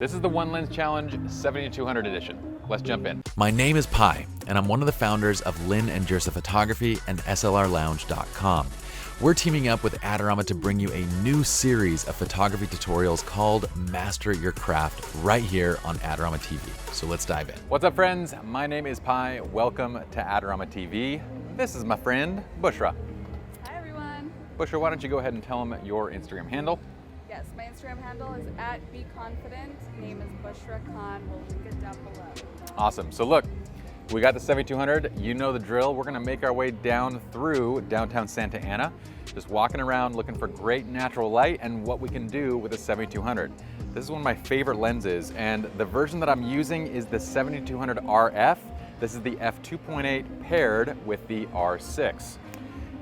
This is the One Lens Challenge 70-200 edition. Let's jump in. My name is Pi, and I'm one of the founders of Lynn and Jersa Photography and SLRLounge.com. We're teaming up with Adorama to bring you a new series of photography tutorials called Master Your Craft right here on Adorama TV. So let's dive in. What's up, friends? My name is Pi. Welcome to Adorama TV. This is my friend, Bushra. Hi, everyone. Bushra, why don't you go ahead and tell them your Instagram handle? Yes, my Instagram handle is @BeConfident. Name is Bushra Khan. We'll link it down below. Awesome. So look, we got the 7200. You know the drill. We're gonna make our way down through downtown Santa Ana, just walking around looking for great natural light and what we can do with the 7200. This is one of my favorite lenses, and the version that I'm using is the 7200 RF. This is the f2.8 paired with the R6.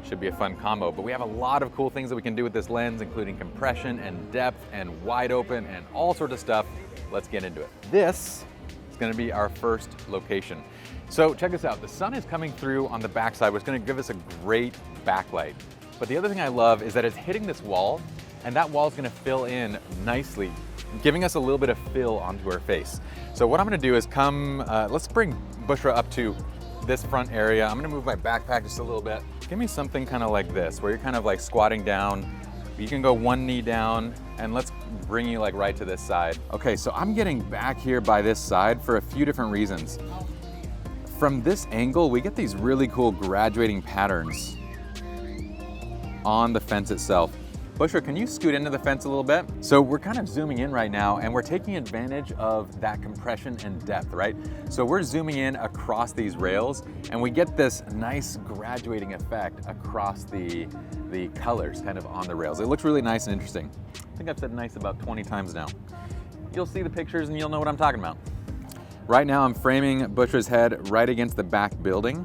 Should be a fun combo, but we have a lot of cool things that we can do with this lens, including compression and depth and wide open and all sorts of stuff. Let's get into it. This is gonna be our first location. So check this out. The sun is coming through on the backside, which is gonna give us a great backlight. But the other thing I love is that it's hitting this wall, and that wall is gonna fill in nicely, giving us a little bit of fill onto our face. So what I'm gonna do is let's bring Bushra up to this front area. I'm gonna move my backpack just a little bit. Give me something kind of like this, where you're kind of like squatting down. You can go one knee down, and let's bring you like right to this side. Okay, so I'm getting back here by this side for a few different reasons. From this angle, we get these really cool graduating patterns on the fence itself. Bushra, can you scoot into the fence a little bit? So we're kind of zooming in right now, and we're taking advantage of that compression and depth, right? So we're zooming in across these rails, and we get this nice graduating effect across the colors kind of on the rails. It looks really nice and interesting. I think I've said nice about 20 times now. You'll see the pictures and you'll know what I'm talking about. Right now I'm framing Bushra's head right against the back building.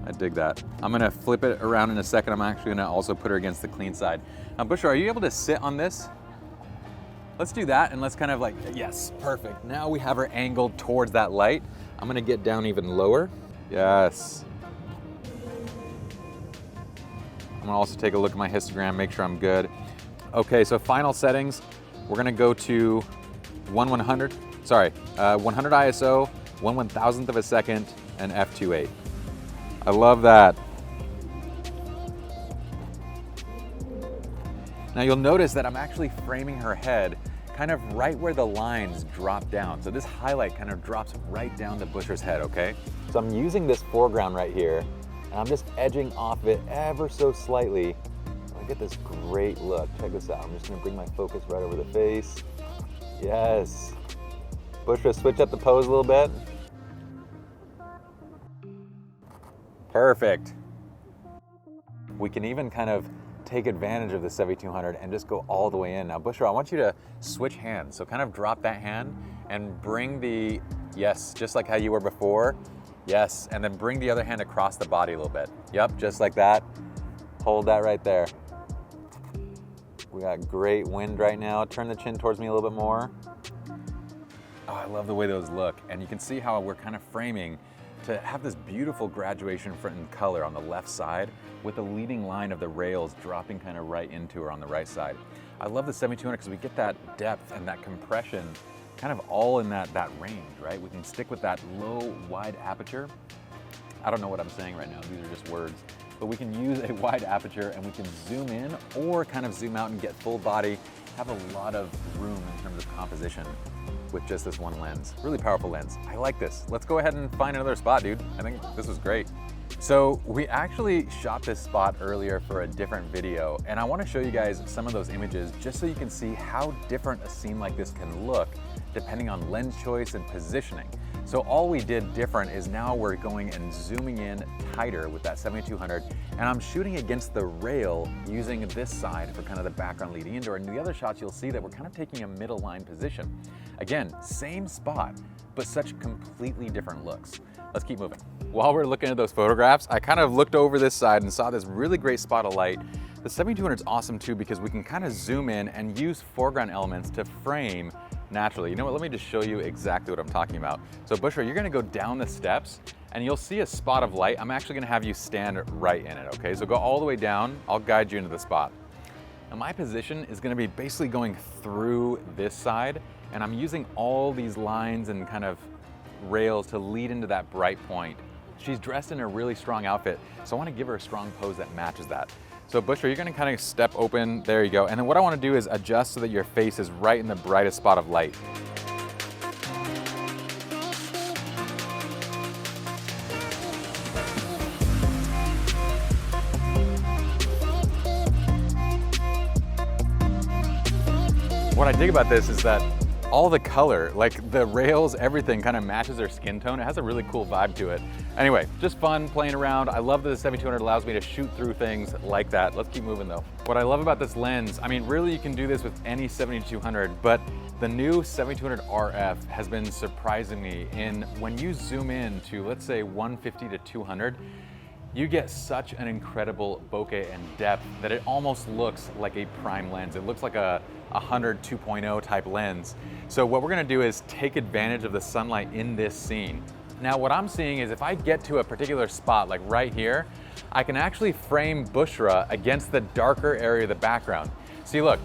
I dig that. I'm gonna flip it around in a second. I'm actually gonna also put her against the clean side. Bushra, are you able to sit on this? Let's do that, and let's kind of like, yes, perfect. Now we have her angled towards that light. I'm gonna get down even lower. Yes. I'm gonna also take a look at my histogram, make sure I'm good. Okay, so final settings. We're gonna go to 100 ISO, 1/1000th of a second, and f2.8. I love that. Now you'll notice that I'm actually framing her head kind of right where the lines drop down. So this highlight kind of drops right down to Bushra's head, okay? So I'm using this foreground right here, and I'm just edging off it ever so slightly. I get this great look. Check this out. I'm just gonna bring my focus right over the face. Yes. Bushra, switch up the pose a little bit. Perfect. We can even kind of take advantage of the 7200 and just go all the way in. Now, Bushra, I want you to switch hands. So kind of drop that hand and bring yes, just like how you were before. Yes, and then bring the other hand across the body a little bit. Yep, just like that. Hold that right there. We got great wind right now. Turn the chin towards me a little bit more. Oh, I love the way those look. And you can see how we're kind of framing to have this beautiful graduation in color on the left side with the leading line of the rails dropping kind of right into her on the right side. I love the 7200 because we get that depth and that compression kind of all in that range, right? We can stick with that low, wide aperture. I don't know what I'm saying right now, these are just words. But we can use a wide aperture and we can zoom in or kind of zoom out and get full body, have a lot of room in terms of composition with just this one lens. Really powerful lens. I like this. Let's go ahead and find another spot, dude. I think this was great. So we actually shot this spot earlier for a different video, and I want to show you guys some of those images just so you can see how different a scene like this can look depending on lens choice and positioning. So all we did different is now we're going and zooming in tighter with that 7200, and I'm shooting against the rail using this side for kind of the background leading into her. And the other shots you'll see that we're kind of taking a middle line position. Again, same spot, but such completely different looks. Let's keep moving. While we're looking at those photographs, I kind of looked over this side and saw this really great spot of light. The 7200 is awesome too because we can kind of zoom in and use foreground elements to frame naturally. You know what, let me just show you exactly what I'm talking about. So Bushra, you're gonna go down the steps and you'll see a spot of light. I'm actually gonna have you stand right in it, okay? So go all the way down, I'll guide you into the spot. Now my position is gonna be basically going through this side, and I'm using all these lines and kind of rails to lead into that bright point. She's dressed in a really strong outfit, so I wanna give her a strong pose that matches that. So Bushra, you're gonna kind of step open, there you go. And then what I wanna do is adjust so that your face is right in the brightest spot of light. What I dig about this is that all the color, like the rails, everything kind of matches her skin tone. It has a really cool vibe to it. Anyway, just fun playing around. I love that the 7200 allows me to shoot through things like that. Let's keep moving though. What I love about this lens, I mean, really you can do this with any 7200, but the new 7200 RF has been surprising me in when you zoom in to, let's say 150 to 200, you get such an incredible bokeh and depth that it almost looks like a prime lens. It looks like a 100 2.0 type lens. So what we're gonna do is take advantage of the sunlight in this scene. Now what I'm seeing is if I get to a particular spot, like right here, I can actually frame Bushra against the darker area of the background. See, look,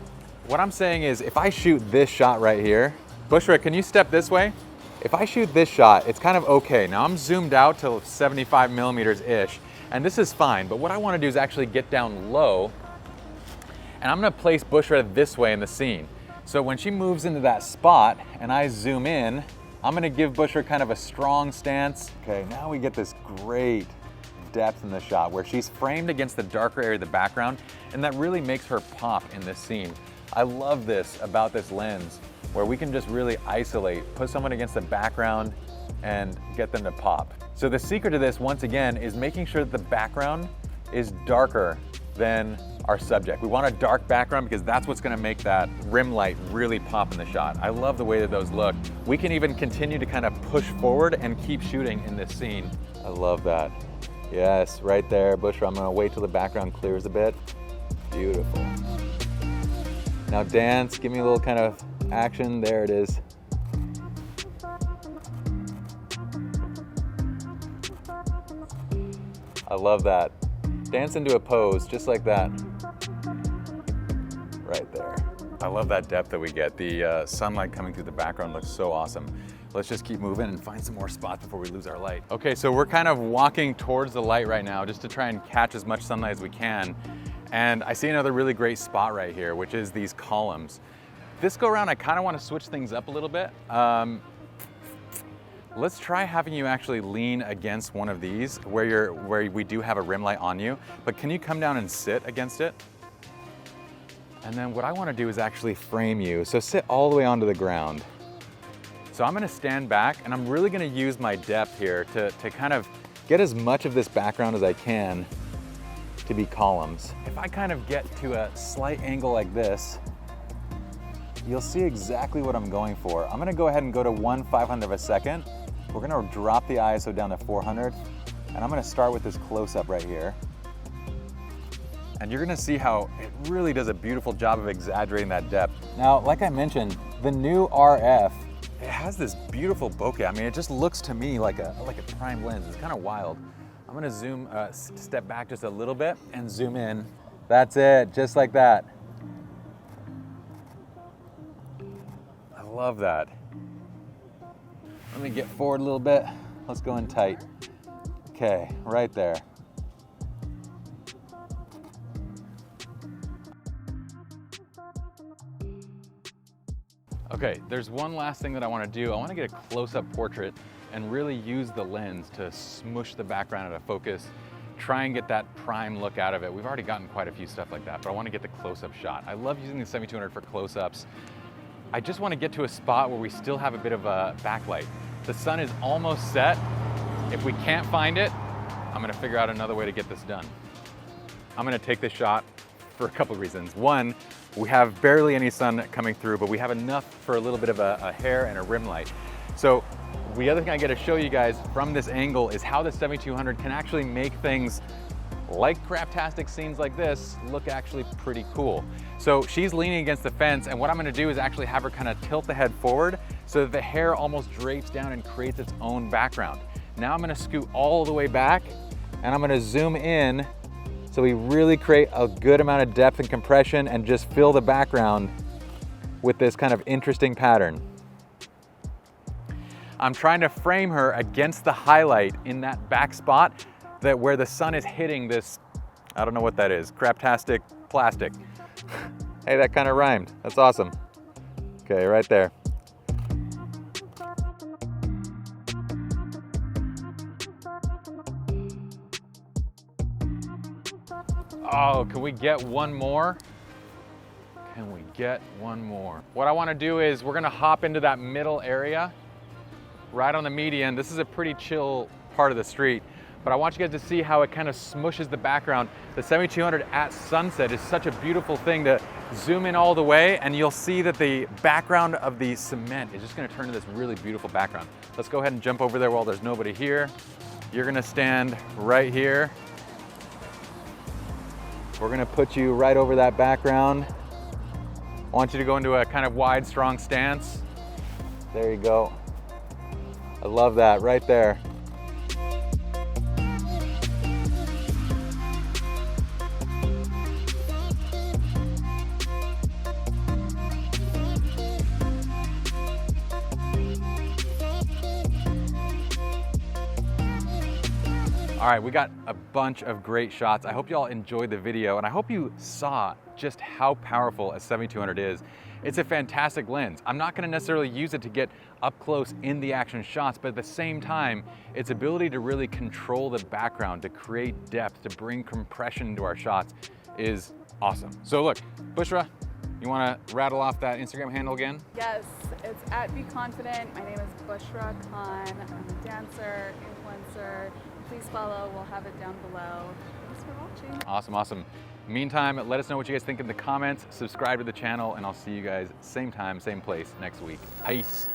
what I'm saying is if I shoot this shot right here, Bushra, can you step this way? If I shoot this shot, it's kind of okay. Now I'm zoomed out to 75 millimeters-ish, and this is fine, but what I wanna do is actually get down low, and I'm gonna place Bushra this way in the scene. So when she moves into that spot and I zoom in, I'm gonna give Bushra kind of a strong stance. Okay, now we get this great depth in the shot where she's framed against the darker area of the background, and that really makes her pop in this scene. I love this about this lens, where we can just really isolate, put someone against the background and get them to pop. So the secret to this, once again, is making sure that the background is darker than our subject. We want a dark background because that's what's gonna make that rim light really pop in the shot. I love the way that those look. We can even continue to kind of push forward and keep shooting in this scene. I love that. Yes, right there, Bushra. I'm gonna wait till the background clears a bit. Beautiful. Now dance, give me a little kind of action. There it is. I love that. Dance into a pose, just like that. Right there. I love that depth that we get. The sunlight coming through the background looks so awesome. Let's just keep moving and find some more spots before we lose our light. Okay, so we're kind of walking towards the light right now just to try and catch as much sunlight as we can. And I see another really great spot right here, which is these columns. This go around, I kind of want to switch things up a little bit. Let's try having you actually lean against one of these where we do have a rim light on you, but can you come down and sit against it? And then what I want to do is actually frame you. So sit all the way onto the ground. So I'm going to stand back and I'm really going to use my depth here to kind of get as much of this background as I can to be columns. If I kind of get to a slight angle like this, you'll see exactly what I'm going for. I'm gonna go ahead and go to 1/500 of a second. We're gonna drop the ISO down to 400, and I'm gonna start with this close-up right here. And you're gonna see how it really does a beautiful job of exaggerating that depth. Now, like I mentioned, the new RF, it has this beautiful bokeh. I mean, it just looks to me like a prime lens. It's kind of wild. I'm gonna zoom, step back just a little bit and zoom in. That's it, just like that. I love that. Let me get forward a little bit. Let's go in tight. Okay, right there. Okay, there's one last thing that I want to do. I want to get a close-up portrait and really use the lens to smush the background out of focus, try and get that prime look out of it. We've already gotten quite a few stuff like that, but I want to get the close-up shot. I love using the 7200 for close-ups. I just want to get to a spot where we still have a bit of a backlight. The sun is almost set. If we can't find it, I'm going to figure out another way to get this done. I'm going to take this shot for a couple of reasons. One, we have barely any sun coming through, but we have enough for a little bit of a hair and a rim light. So the other thing I get to show you guys from this angle is how the 7200 can actually make things like craptastic scenes like this look actually pretty cool. So she's leaning against the fence, and what I'm gonna do is actually have her kind of tilt the head forward so that the hair almost drapes down and creates its own background. Now I'm gonna scoot all the way back, and I'm gonna zoom in So we really create a good amount of depth and compression and just fill the background with this kind of interesting pattern. I'm trying to frame her against the highlight in that back spot that where the sun is hitting this, I don't know what that is, craptastic plastic. Hey, that kind of rhymed. That's awesome. Okay, right there. Oh, can we get one more? Can we get one more? What I want to do is we're going to hop into that middle area right on the median. This is a pretty chill part of the street, but I want you guys to see how it kind of smushes the background. The 7200 at sunset is such a beautiful thing to zoom in all the way, and you'll see that the background of the cement is just going to turn into this really beautiful background. Let's go ahead and jump over there while there's nobody here. You're going to stand right here. We're going to put you right over that background. I want you to go into a kind of wide, strong stance. There you go. I love that right there. All right, we got a bunch of great shots. I hope y'all enjoyed the video, and I hope you saw just how powerful a 7200 is. It's a fantastic lens. I'm not gonna necessarily use it to get up close in the action shots, but at the same time, its ability to really control the background, to create depth, to bring compression into our shots is awesome. So look, Bushra, you wanna rattle off that Instagram handle again? Yes, it's at Be Confident. My name is Bushra Khan. I'm a dancer, influencer. Please follow, we'll have it down below. Thanks for watching. Awesome, awesome. Meantime, let us know what you guys think in the comments, subscribe to the channel, and I'll see you guys same time, same place next week. Peace.